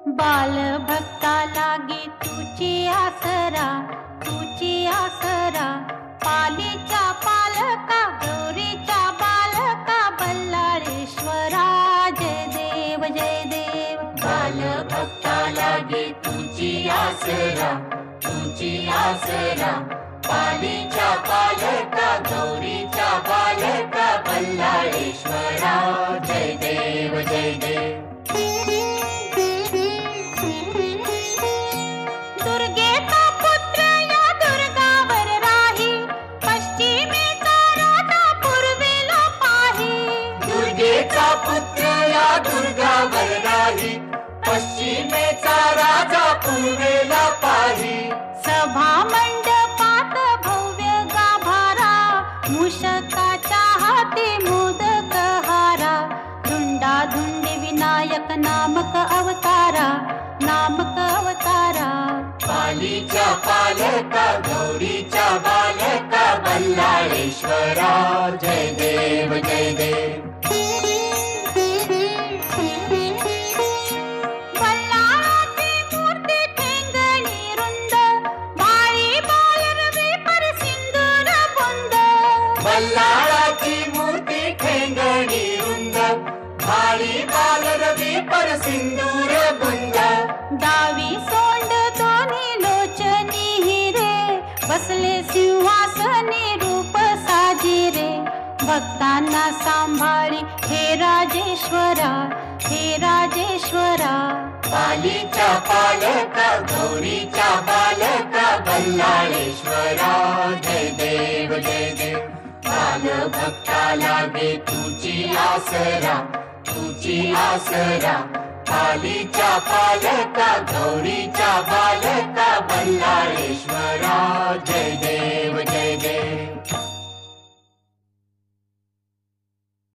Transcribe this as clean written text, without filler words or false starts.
बाल भक्ता लागे तुझी आसरा, तुझी आसरा. पालीच्या पालका गौरीच्या बालका बल्लाळेश्वरा. जय देव जय देव. बाल भक्ता लागे तुझी आसरा, तुझी आसरा. पालीच्या पालका गौरीच्या बालका बल्लाळेश्वरा. जय देव जय देव. दुर्गेचा पुत्र या दुर्गावर राही, पश्चिमेचा राजा पूर्वेला पाही. दुर्गेचा पुत्र या दुर्गावर राही, पश्चिमेचा राजा पूर्वेला पाही. सभा मंडपात भव्य गाभारा, मूषकाच्या हाती मोदक हारा. धुंडाधुंडी विनायक नामक अवतारा, नामक अवतारा. पालीच्या पालका गौरीच्या बालका बल्लाळेश्वरा. जय देव जय देव. बल्लाळाची मूर्ती ठेंगणी रुंद, भाळी बालरवी पर सिंदूर बुंद. बल्लाळाची मूर्ती ठेंगणी रुंद, भाळी बालरवी पर सिंदूर बुंद. डावी सोंड दोन्ही लोचनी हिरे, बसले सिंहासनी रूप साजिरे. भक्तांना सांभाळी हे राजेश्वरा, हे राजेश्वरा. पालीच्या पालका गौरीच्या बालका बल्लाळेश्वरा. जय देव जय देव. बाल भक्ता लागे तुझी आसरा, तुझी आसरा. पालीच्या पालका गौरीच्या बालका बल्लाळेश्वरा. जय देव.